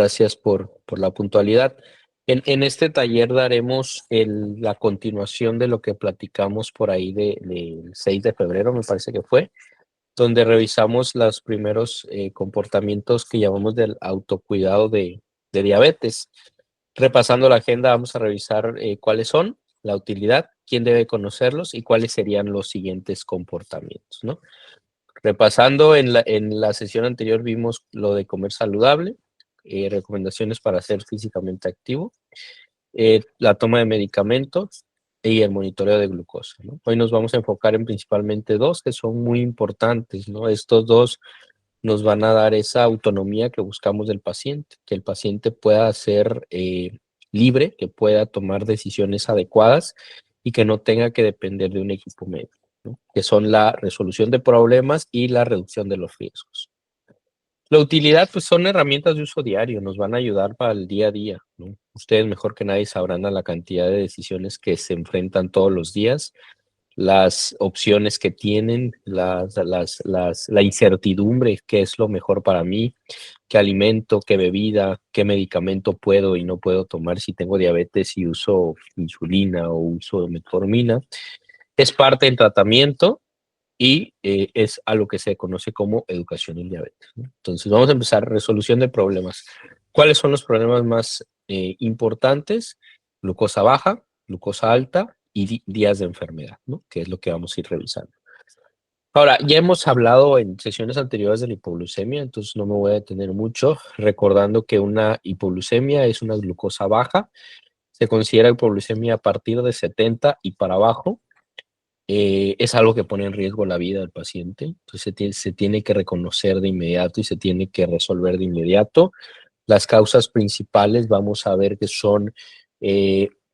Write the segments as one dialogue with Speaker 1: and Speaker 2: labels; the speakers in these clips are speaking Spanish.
Speaker 1: Gracias por la puntualidad. En este taller daremos la continuación de lo que platicamos por ahí del 6 de febrero, me parece que fue, donde revisamos los primeros comportamientos que llamamos del autocuidado de diabetes. Repasando la agenda, vamos a revisar cuáles son, la utilidad, quién debe conocerlos y cuáles serían los siguientes comportamientos, ¿no? Repasando, en la sesión anterior vimos lo de comer saludable, recomendaciones para ser físicamente activo, la toma de medicamentos y el monitoreo de glucosa, ¿no? Hoy nos vamos a enfocar en principalmente dos que son muy importantes, ¿no? Estos dos nos van a dar esa autonomía que buscamos del paciente, que el paciente pueda ser libre, que pueda tomar decisiones adecuadas y que no tenga que depender de un equipo médico, ¿no? Que son la resolución de problemas y la reducción de los riesgos. La utilidad, pues son herramientas de uso diario, nos van a ayudar para el día a día, ¿no? Ustedes mejor que nadie sabrán a la cantidad de decisiones que se enfrentan todos los días, las opciones que tienen, la incertidumbre, qué es lo mejor para mí, qué alimento, qué bebida, qué medicamento puedo y no puedo tomar si tengo diabetes y uso insulina o uso metformina. Es parte del tratamiento y es a lo que se conoce como educación en diabetes, ¿no? Entonces vamos a empezar, resolución de problemas. ¿Cuáles son los problemas más importantes? Glucosa baja, glucosa alta y días de enfermedad, ¿no? Que es lo que vamos a ir revisando. Ahora, ya hemos hablado en sesiones anteriores de la hipoglucemia, entonces no me voy a detener mucho, recordando que una hipoglucemia es una glucosa baja, se considera hipoglucemia a partir de 70 y para abajo, es algo que pone en riesgo la vida del paciente, entonces se tiene que reconocer de inmediato y se tiene que resolver de inmediato. Las causas principales vamos a ver que son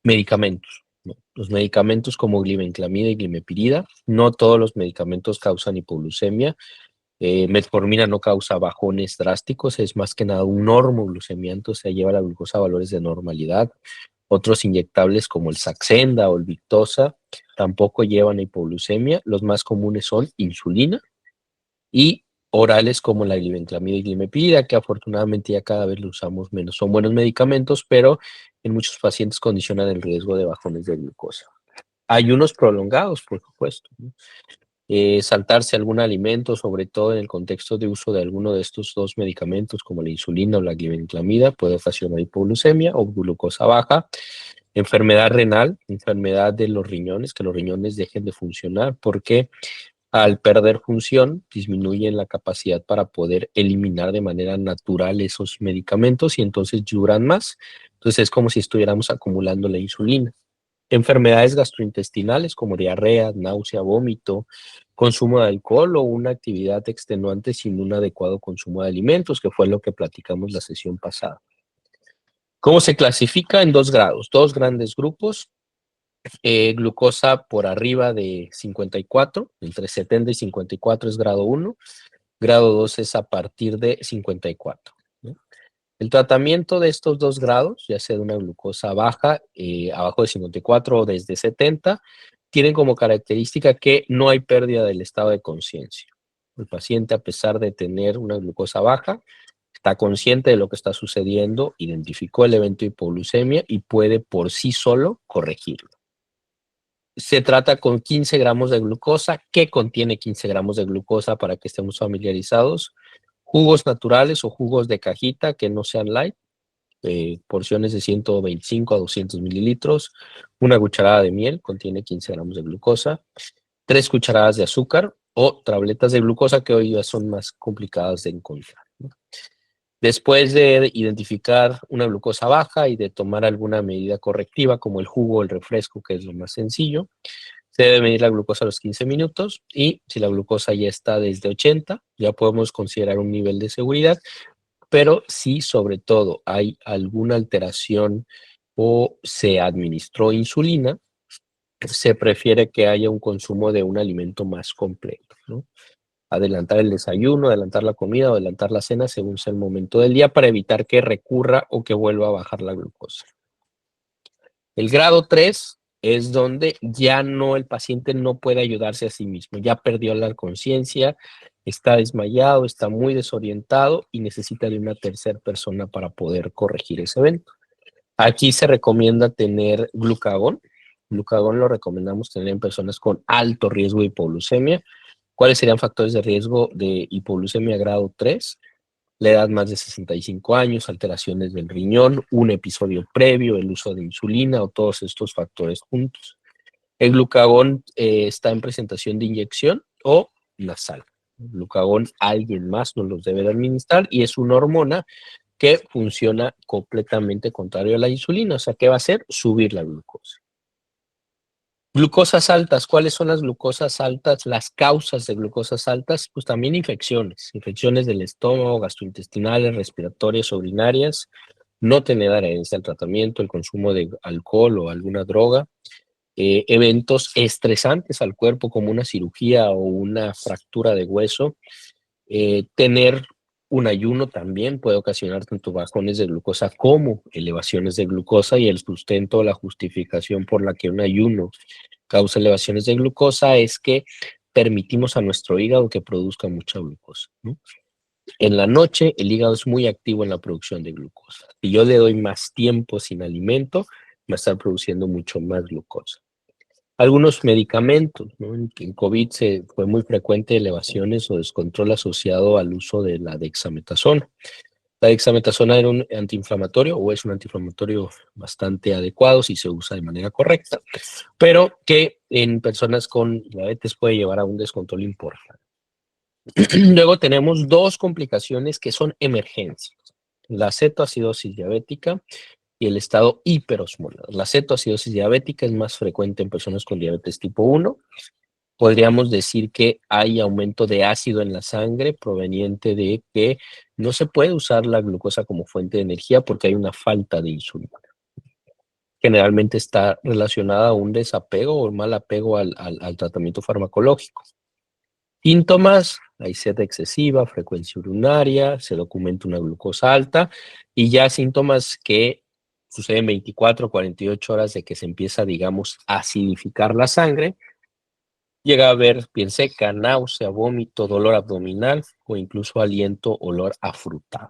Speaker 1: medicamentos, ¿no? Los medicamentos como glibenclamida y glimepirida, no todos los medicamentos causan hipoglucemia. Metformina no causa bajones drásticos, es más que nada un normoglucemiento, o sea, lleva la glucosa a valores de normalidad. Otros inyectables como el Saxenda o el Victoza tampoco llevan hipoglucemia. Los más comunes son insulina y orales como la glibenclamida y glimepirida, que afortunadamente ya cada vez lo usamos menos. Son buenos medicamentos, pero en muchos pacientes condicionan el riesgo de bajones de glucosa. Ayunos prolongados, por supuesto, ¿no? Saltarse algún alimento, sobre todo en el contexto de uso de alguno de estos dos medicamentos, como la insulina o la glibenclamida, puede ocasionar hipoglucemia o glucosa baja. Enfermedad renal, enfermedad de los riñones, que los riñones dejen de funcionar, porque al perder función disminuyen la capacidad para poder eliminar de manera natural esos medicamentos y entonces duran más. Entonces es como si estuviéramos acumulando la insulina. Enfermedades gastrointestinales como diarrea, náusea, vómito, consumo de alcohol o una actividad extenuante sin un adecuado consumo de alimentos, que fue lo que platicamos la sesión pasada. ¿Cómo se clasifica? En dos grados, dos grandes grupos. Glucosa por arriba de 54, entre 70 y 54 es grado 1, grado 2 es a partir de 54, ¿no? El tratamiento de estos dos grados, ya sea de una glucosa baja, abajo de 54 o desde 70, tienen como característica que no hay pérdida del estado de conciencia. El paciente, a pesar de tener una glucosa baja, está consciente de lo que está sucediendo, identificó el evento de hipoglucemia y puede por sí solo corregirlo. Se trata con 15 gramos de glucosa. ¿Qué contiene 15 gramos de glucosa para que estemos familiarizados? Jugos naturales o jugos de cajita que no sean light, porciones de 125 a 200 mililitros. Una cucharada de miel contiene 15 gramos de glucosa. 3 cucharadas de azúcar o tabletas de glucosa que hoy ya son más complicadas de encontrar, ¿no? Después de identificar una glucosa baja y de tomar alguna medida correctiva como el jugo o el refresco, que es lo más sencillo, se debe medir la glucosa a los 15 minutos y si la glucosa ya está desde 80, ya podemos considerar un nivel de seguridad, pero si sobre todo hay alguna alteración o se administró insulina, se prefiere que haya un consumo de un alimento más completo, ¿no? Adelantar el desayuno, adelantar la comida o adelantar la cena según sea el momento del día para evitar que recurra o que vuelva a bajar la glucosa. El grado 3 es donde ya no, el paciente no puede ayudarse a sí mismo, ya perdió la conciencia, está desmayado, está muy desorientado y necesita de una tercera persona para poder corregir ese evento. Aquí se recomienda tener glucagón. Glucagón lo recomendamos tener en personas con alto riesgo de hipoglucemia. ¿Cuáles serían factores de riesgo de hipoglucemia grado 3? La edad más de 65 años, alteraciones del riñón, un episodio previo, el uso de insulina o todos estos factores juntos. El glucagón está en presentación de inyección o nasal. El glucagón alguien más nos los debe de administrar y es una hormona que funciona completamente contrario a la insulina. O sea, ¿qué va a hacer? Subir la glucosa. Glucosas altas, ¿cuáles son las glucosas altas? Las causas de glucosas altas, pues también infecciones del estómago, gastrointestinales, respiratorias, urinarias, no tener adherencia al tratamiento, el consumo de alcohol o alguna droga, eventos estresantes al cuerpo como una cirugía o una fractura de hueso, tener un ayuno también puede ocasionar tanto bajones de glucosa como elevaciones de glucosa y el sustento, la justificación por la que un ayuno causa elevaciones de glucosa es que permitimos a nuestro hígado que produzca mucha glucosa, ¿no? En la noche el hígado es muy activo en la producción de glucosa. Si yo le doy más tiempo sin alimento, va a estar produciendo mucho más glucosa. Algunos medicamentos, ¿no? En COVID fue muy frecuente elevaciones o descontrol asociado al uso de la dexametasona. La dexametasona era un antiinflamatorio o es un antiinflamatorio bastante adecuado si se usa de manera correcta, pero que en personas con diabetes puede llevar a un descontrol importante. Luego tenemos dos complicaciones que son emergencias: la cetoacidosis diabética y el estado hiperosmolar. La cetoacidosis diabética es más frecuente en personas con diabetes tipo 1. Podríamos decir que hay aumento de ácido en la sangre proveniente de que no se puede usar la glucosa como fuente de energía porque hay una falta de insulina. Generalmente está relacionada a un desapego o un mal apego al tratamiento farmacológico. Síntomas: hay sed excesiva, frecuencia urinaria, se documenta una glucosa alta y ya síntomas que suceden 24 o 48 horas de que se empieza, digamos, a acidificar la sangre. Llega a haber piel seca, náusea, vómito, dolor abdominal o incluso aliento, olor afrutado.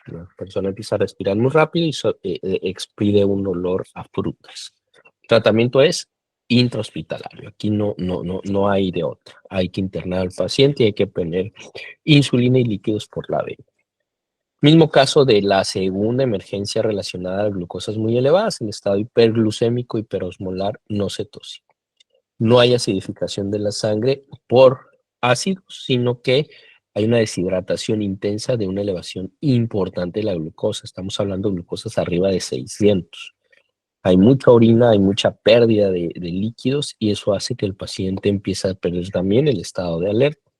Speaker 1: La persona empieza a respirar muy rápido y expide un olor a frutas. El tratamiento es intrahospitalario. Aquí no hay de otra. Hay que internar al paciente y hay que poner insulina y líquidos por la vena. Mismo caso de la segunda emergencia relacionada a glucosas muy elevadas, el estado hiperglucémico hiperosmolar no cetósico. No hay acidificación de la sangre por ácidos, sino que hay una deshidratación intensa de una elevación importante de la glucosa. Estamos hablando de glucosas arriba de 600. Hay mucha orina, hay mucha pérdida de líquidos y eso hace que el paciente empiece a perder también el estado de alerta.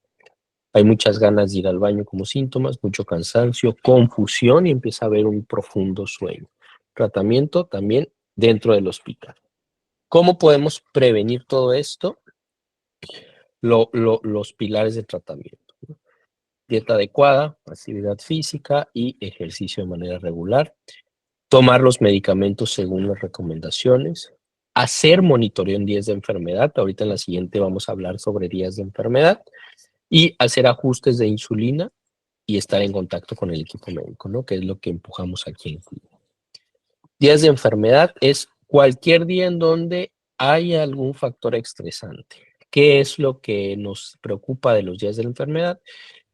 Speaker 1: Hay muchas ganas de ir al baño como síntomas, mucho cansancio, confusión y empieza a haber un profundo sueño. Tratamiento también dentro del hospital. ¿Cómo podemos prevenir todo esto? Los pilares de tratamiento: dieta adecuada, actividad física y ejercicio de manera regular, tomar los medicamentos según las recomendaciones, hacer monitoreo en días de enfermedad. Ahorita en la siguiente vamos a hablar sobre días de enfermedad, y hacer ajustes de insulina y estar en contacto con el equipo médico, ¿no? Que es lo que empujamos aquí en Cuba. Días de enfermedad es cualquier día en donde hay algún factor estresante. ¿Qué es lo que nos preocupa de los días de la enfermedad?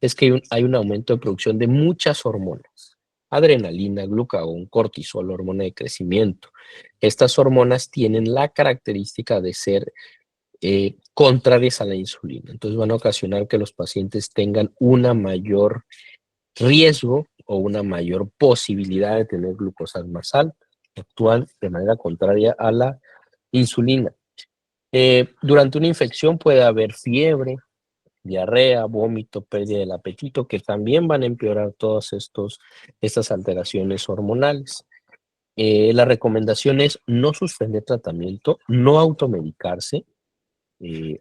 Speaker 1: Es que hay un aumento de producción de muchas hormonas: adrenalina, glucagón, cortisol, hormona de crecimiento. Estas hormonas tienen la característica de ser contrarias a la insulina. Entonces van a ocasionar que los pacientes tengan una mayor riesgo o una mayor posibilidad de tener glucosas más altas. Actúan de manera contraria a la insulina. Durante una infección puede haber fiebre, diarrea, vómito, pérdida del apetito, que también van a empeorar todas estas alteraciones hormonales. La recomendación es no suspender tratamiento, no automedicarse,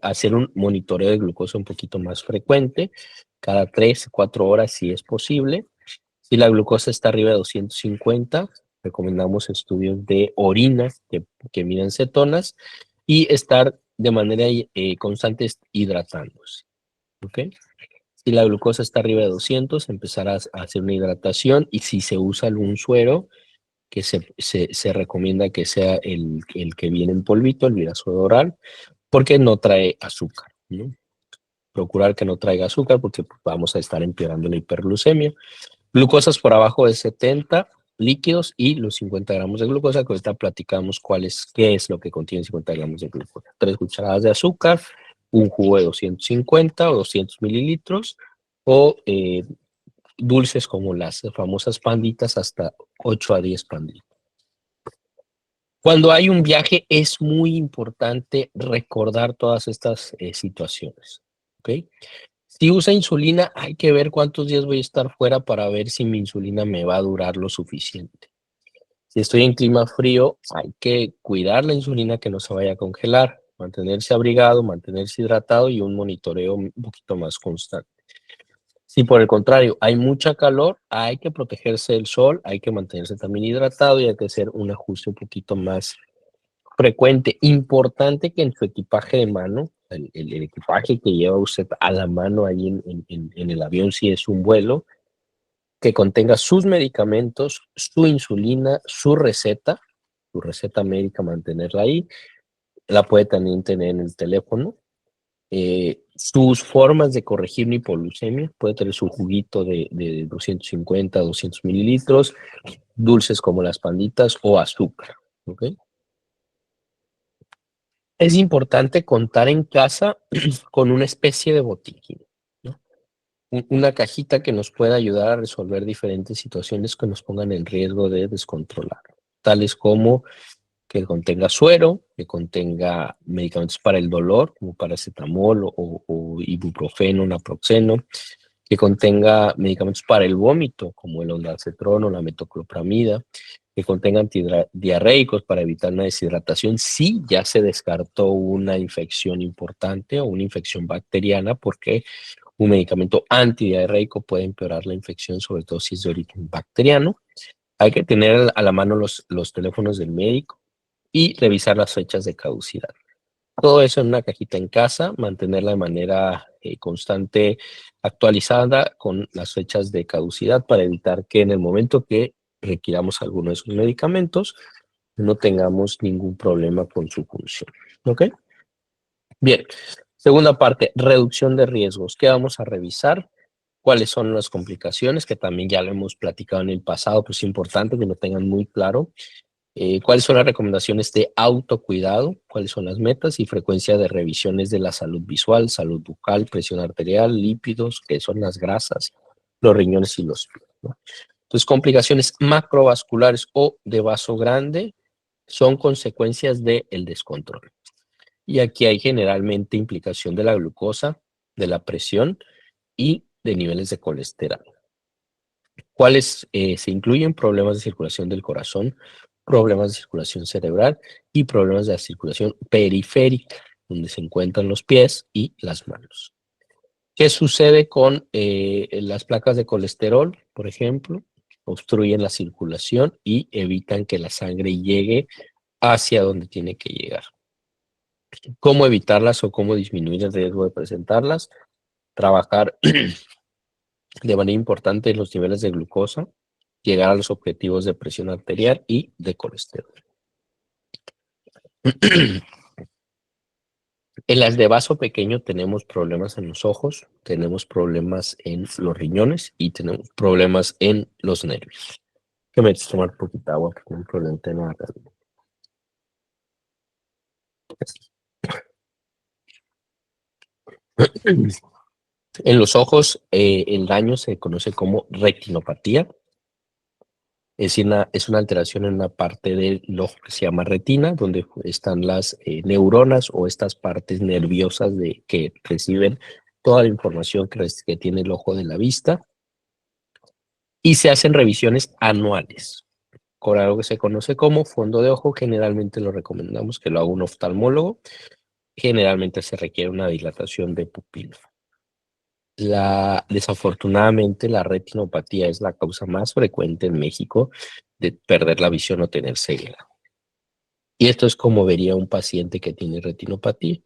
Speaker 1: hacer un monitoreo de glucosa un poquito más frecuente, cada 3 o 4 horas si es posible. Si la glucosa está arriba de 250, recomendamos estudios de orina que midan cetonas y estar de manera constante hidratándose. ¿Ok? Si la glucosa está arriba de 200, empezar a hacer una hidratación, y si se usa algún suero, que se recomienda que sea el que viene en polvito, el Virasuero oral, porque no trae azúcar, ¿no? Procurar que no traiga azúcar porque vamos a estar empeorando la hiperglucemia. Glucosas por abajo de 70 líquidos y los 50 gramos de glucosa, que ahorita platicamos qué es lo que contiene 50 gramos de glucosa. 3 cucharadas de azúcar, un jugo de 250 o 200 mililitros, o dulces como las famosas panditas, hasta 8 a 10 panditas. Cuando hay un viaje es muy importante recordar todas estas situaciones, ¿ok? Si usa insulina, hay que ver cuántos días voy a estar fuera para ver si mi insulina me va a durar lo suficiente. Si estoy en clima frío, hay que cuidar la insulina, que no se vaya a congelar, mantenerse abrigado, mantenerse hidratado y un monitoreo un poquito más constante. Si por el contrario hay mucha calor, hay que protegerse del sol, hay que mantenerse también hidratado y hay que hacer un ajuste un poquito más frecuente. Importante que en su equipaje de mano, el equipaje que lleva usted a la mano ahí en el avión, si es un vuelo, que contenga sus medicamentos, su insulina, su receta médica, mantenerla ahí. La puede también tener en el teléfono. Sus formas de corregir una hipoglucemia, puede tener su juguito de 250, 200 mililitros, dulces como las panditas o azúcar, ¿ok? Es importante contar en casa con una especie de botiquín, ¿no? Una cajita que nos pueda ayudar a resolver diferentes situaciones que nos pongan en riesgo de descontrolar, tales como que contenga suero, que contenga medicamentos para el dolor, como paracetamol o ibuprofeno, naproxeno, que contenga medicamentos para el vómito, como el ondansetron o la metoclopramida, que contenga antidiarreicos para evitar una deshidratación si ya se descartó una infección importante o una infección bacteriana, porque un medicamento antidiarreico puede empeorar la infección, sobre todo si es de origen bacteriano. Hay que tener a la mano los teléfonos del médico y revisar las fechas de caducidad. Todo eso en una cajita en casa, mantenerla de manera constante, actualizada con las fechas de caducidad, para evitar que en el momento que requiramos alguno de esos medicamentos no tengamos ningún problema con su función. ¿Ok? Bien. Segunda parte, reducción de riesgos. ¿Qué vamos a revisar? ¿Cuáles son las complicaciones? Que también ya lo hemos platicado en el pasado, pero es importante que lo tengan muy claro. ¿Cuáles son las recomendaciones de autocuidado? ¿Cuáles son las metas y frecuencia de revisiones de la salud visual, salud bucal, presión arterial, lípidos, que son las grasas, los riñones y los pies, ¿no? Entonces, complicaciones macrovasculares o de vaso grande son consecuencias del descontrol. Y aquí hay generalmente implicación de la glucosa, de la presión y de niveles de colesterol. ¿Cuáles se incluyen? Problemas de circulación del corazón, problemas de circulación cerebral y problemas de la circulación periférica, donde se encuentran los pies y las manos. ¿Qué sucede con las placas de colesterol, por ejemplo? Obstruyen la circulación y evitan que la sangre llegue hacia donde tiene que llegar. ¿Cómo evitarlas o cómo disminuir el riesgo de presentarlas? Trabajar de manera importante en los niveles de glucosa, llegar a los objetivos de presión arterial y de colesterol. En las de vaso pequeño tenemos problemas en los ojos, tenemos problemas en los riñones y tenemos problemas en los nervios. Que me eches tomar poquita agua porque tengo un problema de nada. En los ojos, el daño se conoce como retinopatía. Es una alteración en una parte del ojo que se llama retina, donde están las neuronas o estas partes nerviosas que reciben toda la información que tiene el ojo de la vista, y se hacen revisiones anuales con algo que se conoce como fondo de ojo. Generalmente lo recomendamos que lo haga un oftalmólogo. Generalmente se requiere una dilatación de pupila. Desafortunadamente, la retinopatía es la causa más frecuente en México de perder la visión o tener ceguera. Y esto es como vería un paciente que tiene retinopatía.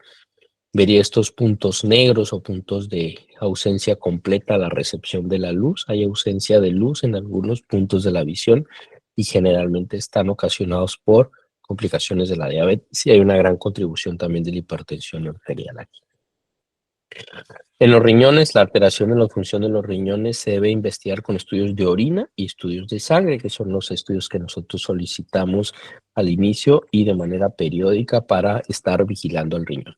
Speaker 1: Vería estos puntos negros o puntos de ausencia completa a la recepción de la luz. Hay ausencia de luz en algunos puntos de la visión y generalmente están ocasionados por complicaciones de la diabetes y hay una gran contribución también de la hipertensión arterial aquí. En los riñones, la alteración en la función de los riñones se debe investigar con estudios de orina y estudios de sangre, que son los estudios que nosotros solicitamos al inicio y de manera periódica para estar vigilando el riñón.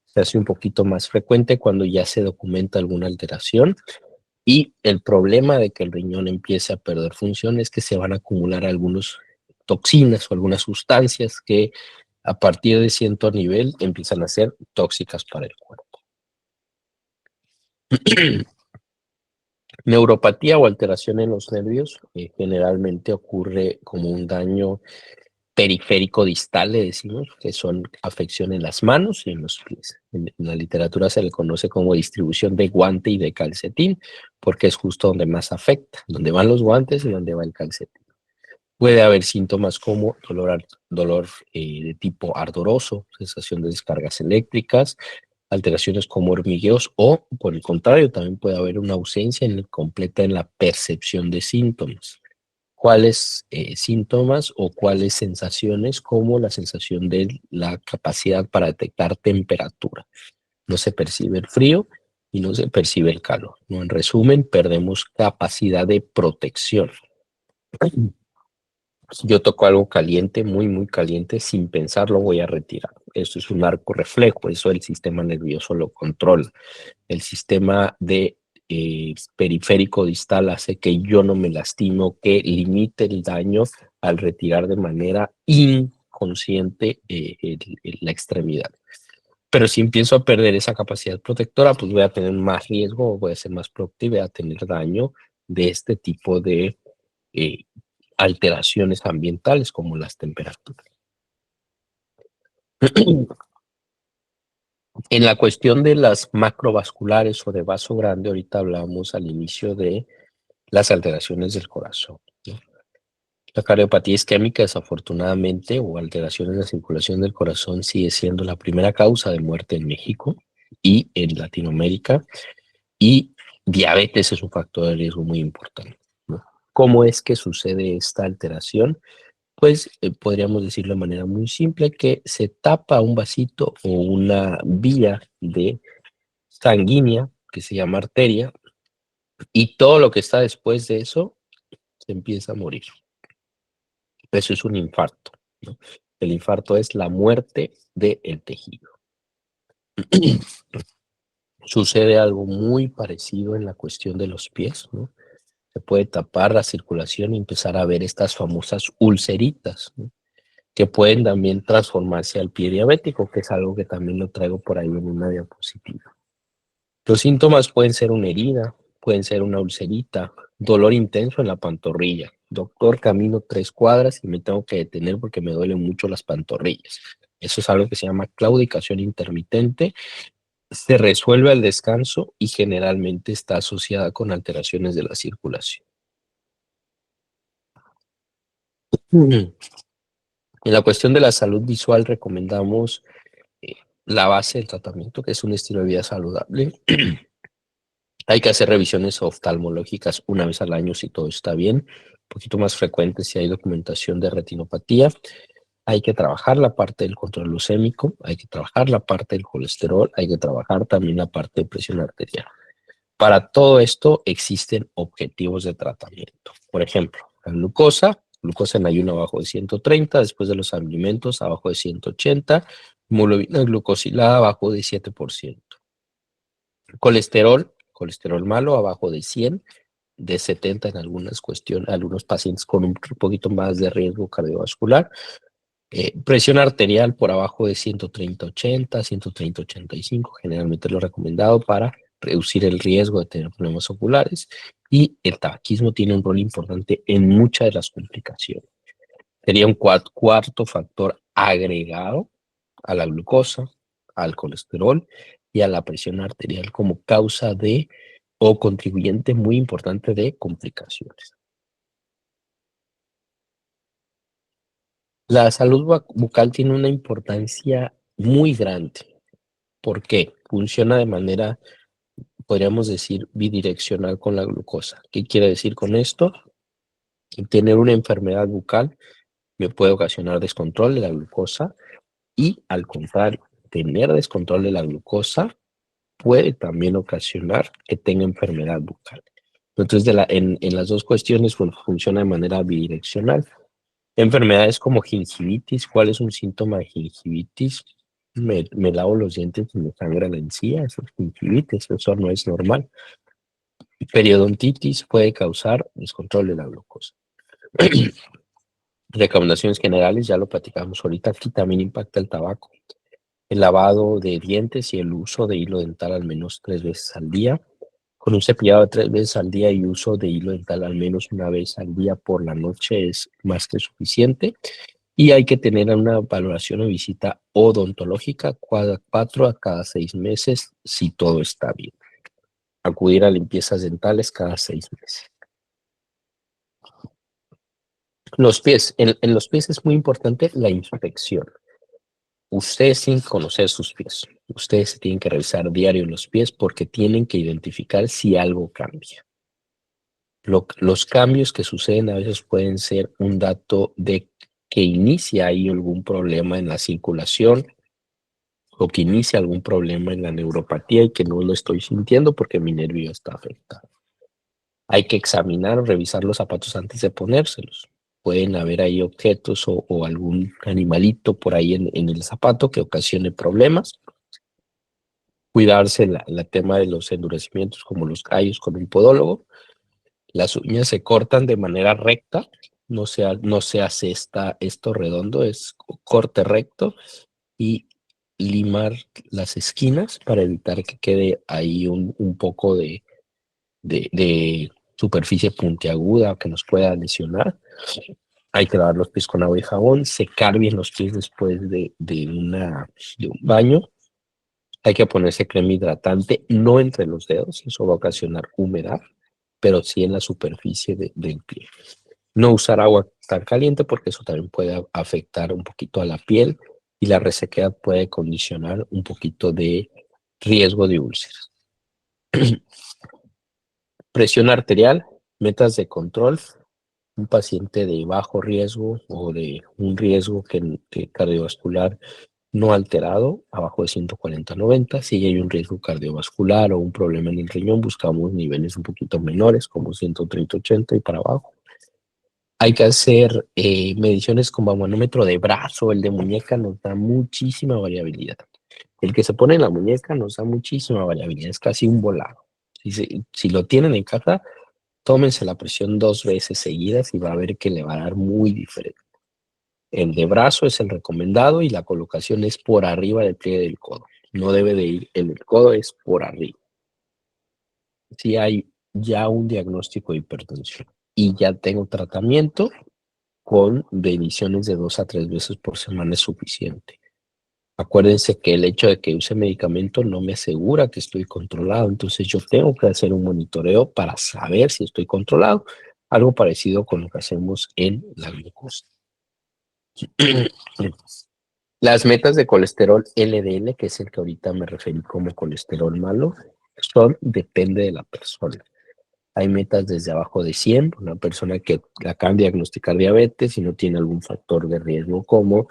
Speaker 1: Se hace un poquito más frecuente cuando ya se documenta alguna alteración y el problema de que el riñón empiece a perder función es que se van a acumular algunas toxinas o algunas sustancias que a partir de cierto nivel empiezan a ser tóxicas para el cuerpo. Neuropatía o alteración en los nervios generalmente ocurre como un daño periférico distal, le decimos, que son afección en las manos y en los pies. En la literatura se le conoce como distribución de guante y de calcetín, porque es justo donde más afecta, donde van los guantes y donde va el calcetín. Puede haber síntomas como dolor de tipo ardoroso, sensación de descargas eléctricas, alteraciones como hormigueos o, por el contrario, también puede haber una ausencia completa en la percepción de síntomas. ¿Cuáles síntomas o cuáles sensaciones? Como la sensación de la capacidad para detectar temperatura. No se percibe el frío y no se percibe el calor, ¿no? En resumen, perdemos capacidad de protección. Si yo toco algo caliente, muy, muy caliente, sin pensarlo voy a retirar. Eso es un arco reflejo, eso el sistema nervioso lo controla. El sistema de periférico distal hace que yo no me lastimo, que limite el daño al retirar de manera inconsciente la extremidad. Pero si empiezo a perder esa capacidad protectora, pues voy a tener más riesgo, voy a ser más productivo, voy a tener daño de este tipo de eh, alteraciones ambientales como las temperaturas. En la cuestión de las macrovasculares o de vaso grande, ahorita hablamos al inicio de las alteraciones del corazón, ¿no? La cardiopatía isquémica, desafortunadamente, o alteraciones de la circulación del corazón, sigue siendo la primera causa de muerte en México y en Latinoamérica, y diabetes es un factor de riesgo muy importante, ¿no? ¿Cómo es que sucede esta alteración? Pues podríamos decirlo de manera muy simple, que se tapa un vasito o una vía de sanguínea, que se llama arteria, y todo lo que está después de eso se empieza a morir. Eso es un infarto, ¿no? El infarto es la muerte del tejido. Sucede algo muy parecido en la cuestión de los pies, ¿no? Se puede tapar la circulación y empezar a ver estas famosas ulceritas, ¿no? Que pueden también transformarse al pie diabético, que es algo que también lo traigo por ahí en una diapositiva. Los síntomas pueden ser una herida, pueden ser una ulcerita, dolor intenso en la pantorrilla. Doctor, camino 3 cuadras y me tengo que detener porque me duelen mucho las pantorrillas. Eso es algo que se llama claudicación intermitente. Se resuelve al descanso y generalmente está asociada con alteraciones de la circulación. En la cuestión de la salud visual recomendamos eh, la base del tratamiento, que es un estilo de vida saludable. Hay que hacer revisiones oftalmológicas una vez al año si todo está bien, un poquito más frecuente si hay documentación de retinopatía. Hay que trabajar la parte del control glucémico, hay que trabajar la parte del colesterol, hay que trabajar también la parte de presión arterial. Para todo esto existen objetivos de tratamiento. Por ejemplo, la glucosa en ayuno abajo de 130, después de los alimentos abajo de 180, hemoglobina glucosilada abajo de 7%. Colesterol malo abajo de 100, de 70 en algunos pacientes con un poquito más de riesgo cardiovascular. Presión arterial por abajo de 130/80, 130/85, generalmente lo recomendado para reducir el riesgo de tener problemas oculares. Y el tabaquismo tiene un rol importante en muchas de las complicaciones. Sería un cuarto factor agregado a la glucosa, al colesterol y a la presión arterial como causa de o contribuyente muy importante de complicaciones. La salud bucal tiene una importancia muy grande. ¿Por qué? Funciona de manera, podríamos decir, bidireccional con la glucosa. ¿Qué quiere decir con esto? Tener una enfermedad bucal me puede ocasionar descontrol de la glucosa y, al contrario, tener descontrol de la glucosa puede también ocasionar que tenga enfermedad bucal. Entonces, en las dos cuestiones funciona de manera bidireccional. Enfermedades como gingivitis. ¿Cuál es un síntoma de gingivitis? Me lavo los dientes y me sangra la encía. Eso es gingivitis, eso no es normal. Periodontitis puede causar descontrol de la glucosa. Recomendaciones generales, ya lo platicamos ahorita, aquí también impacta el tabaco. El lavado de dientes y el uso de hilo dental al menos 3 veces al día. Con un cepillado de 3 veces al día y uso de hilo dental al menos una vez al día por la noche es más que suficiente. Y hay que tener una valoración o visita odontológica cada 4 a cada 6 meses si todo está bien. Acudir a limpiezas dentales cada 6 meses. Los pies. En los pies es muy importante la inspección. Ustedes tienen que conocer sus pies. Ustedes tienen que revisar diario los pies porque tienen que identificar si algo cambia. Los cambios que suceden a veces pueden ser un dato de que inicia ahí algún problema en la circulación o que inicia algún problema en la neuropatía y que no lo estoy sintiendo porque mi nervio está afectado. Hay que examinar o revisar los zapatos antes de ponérselos. Pueden haber ahí objetos o algún animalito por ahí en el zapato que ocasione problemas. Cuidarse el tema de los endurecimientos como los callos con un podólogo. Las uñas se cortan de manera recta, no se hace esto redondo, es corte recto y limar las esquinas para evitar que quede ahí un poco de superficie puntiaguda que nos pueda lesionar. Hay que lavar los pies con agua y jabón, secar bien los pies después de un baño. Hay que ponerse crema hidratante, no entre los dedos, eso va a ocasionar humedad, pero sí en la superficie del pie. No usar agua tan caliente porque eso también puede afectar un poquito a la piel y la resequedad puede condicionar un poquito de riesgo de úlceras. Presión arterial, metas de control. Un paciente de bajo riesgo o de un riesgo que cardiovascular no alterado, abajo de 140/90. Si hay un riesgo cardiovascular o un problema en el riñón, buscamos niveles un poquito menores, como 130/80 y para abajo. Hay que hacer mediciones con manómetro de brazo. El de muñeca nos da muchísima variabilidad. El que se pone en la muñeca nos da muchísima variabilidad, es casi un volado. Si lo tienen en casa, tómense la presión 2 veces seguidas y va a ver que le va a dar muy diferente. El de brazo es el recomendado y la colocación es por arriba del pliegue del codo. No debe de ir, el codo es por arriba. Si hay ya un diagnóstico de hipertensión y ya tengo tratamiento, con mediciones de 2 a 3 veces por semana es suficiente. Acuérdense que el hecho de que use medicamento no me asegura que estoy controlado, entonces yo tengo que hacer un monitoreo para saber si estoy controlado, algo parecido con lo que hacemos en la glucosa. Las metas de colesterol LDL, que es el que ahorita me referí como colesterol malo, depende de la persona. Hay metas desde abajo de 100, una persona que la acaban de diagnosticar diabetes y no tiene algún factor de riesgo como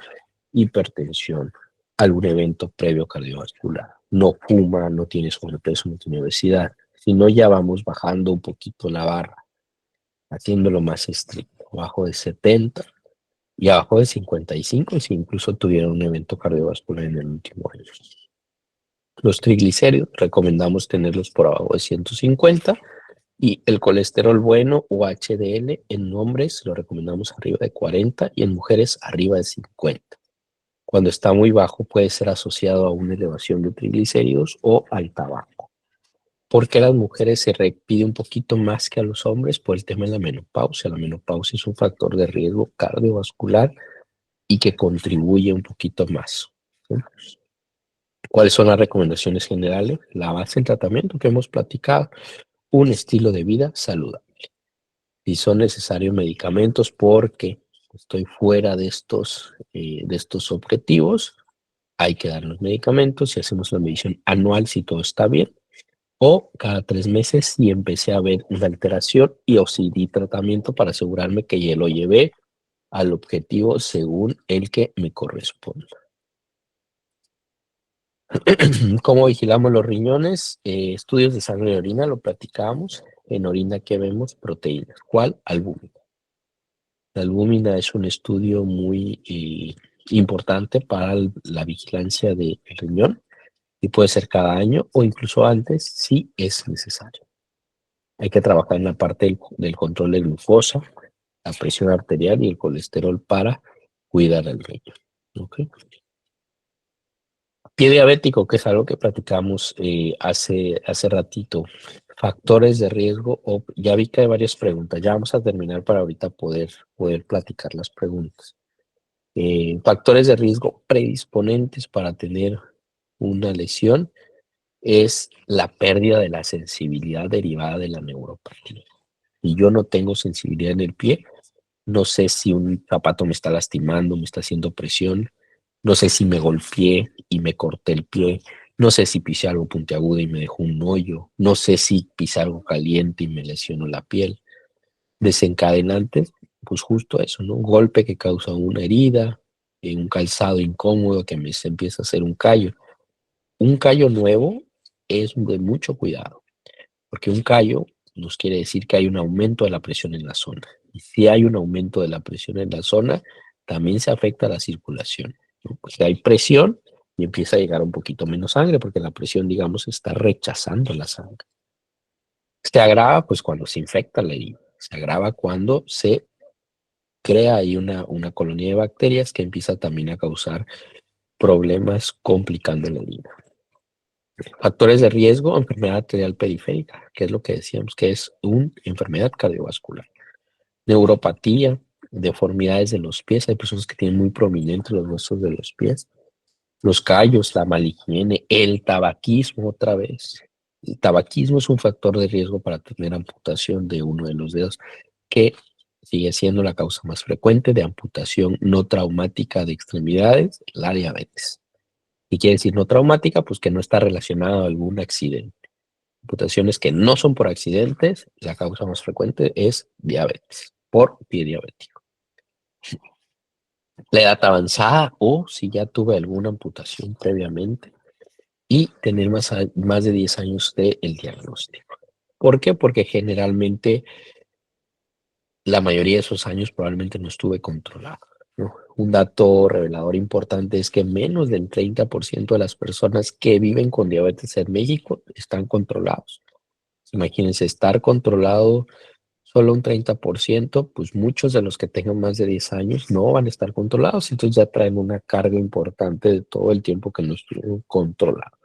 Speaker 1: hipertensión, algún evento previo cardiovascular, no fuma, no tiene sobrepeso, no tiene obesidad, sino ya vamos bajando un poquito la barra, haciéndolo más estricto, abajo de 70 y abajo de 55 si incluso tuvieron un evento cardiovascular en el último año. Los triglicéridos recomendamos tenerlos por abajo de 150 y el colesterol bueno o HDL en hombres lo recomendamos arriba de 40 y en mujeres arriba de 50. Cuando está muy bajo puede ser asociado a una elevación de triglicéridos o al tabaco. ¿Por qué a las mujeres se pide un poquito más que a los hombres? Por el tema de la menopausia. La menopausia es un factor de riesgo cardiovascular y que contribuye un poquito más. ¿Sí? ¿Cuáles son las recomendaciones generales? La base del tratamiento que hemos platicado, un estilo de vida saludable. Si son necesarios medicamentos porque estoy fuera de estos objetivos, hay que dar los medicamentos y hacemos una medición anual si todo está bien, o cada 3 meses si empecé a ver una alteración y o si di tratamiento para asegurarme que ya lo llevé al objetivo según el que me corresponda. ¿Cómo vigilamos los riñones? Estudios de sangre y orina, lo platicamos. En orina, ¿qué vemos? Proteínas. ¿Cuál? Albúmina. La albúmina es un estudio muy importante para la vigilancia del riñón y puede ser cada año o incluso antes si es necesario. Hay que trabajar en la parte del control de glucosa, la presión arterial y el colesterol para cuidar el riñón. ¿Okay? Pie diabético, que es algo que platicamos hace ratito. Factores de riesgo, ya vi que hay varias preguntas. Ya vamos a terminar para ahorita poder platicar las preguntas. Factores de riesgo predisponentes para tener una lesión es la pérdida de la sensibilidad derivada de la neuropatía. Y yo no tengo sensibilidad en el pie, no sé si un zapato me está lastimando, me está haciendo presión, no sé si me golpeé y me corté el pie, no sé si pisé algo puntiagudo y me dejó un hoyo, no sé si pisé algo caliente y me lesionó la piel. Desencadenantes, pues justo eso, ¿no? Un golpe que causa una herida, un calzado incómodo que se empieza a hacer un callo. Un callo nuevo es de mucho cuidado, porque un callo nos quiere decir que hay un aumento de la presión en la zona. Y si hay un aumento de la presión en la zona, también se afecta la circulación, ¿no? Porque hay presión y empieza a llegar un poquito menos sangre, porque la presión, digamos, está rechazando la sangre. Se agrava pues cuando se infecta la herida, se agrava cuando se crea ahí una colonia de bacterias que empieza también a causar problemas complicando la herida. Factores de riesgo, enfermedad arterial periférica, que es lo que decíamos, que es una enfermedad cardiovascular. Neuropatía, deformidades de los pies, hay personas que tienen muy prominentes los huesos de los pies. Los callos, la mala higiene, el tabaquismo otra vez. El tabaquismo es un factor de riesgo para tener amputación de uno de los dedos, que sigue siendo la causa más frecuente de amputación no traumática de extremidades, la diabetes. ¿Y quiere decir no traumática? Pues que no está relacionado a algún accidente. Amputaciones que no son por accidentes, la causa más frecuente es diabetes, por pie diabético. La edad avanzada o si ya tuve alguna amputación previamente y tener más de 10 años del diagnóstico. ¿Por qué? Porque generalmente la mayoría de esos años probablemente no estuve controlado, ¿no? Un dato revelador importante es que menos del 30% de las personas que viven con diabetes en México están controlados. Imagínense, estar controlado solo un 30%, pues muchos de los que tengan más de 10 años no van a estar controlados, entonces ya traen una carga importante de todo el tiempo que no estuvieron controlados.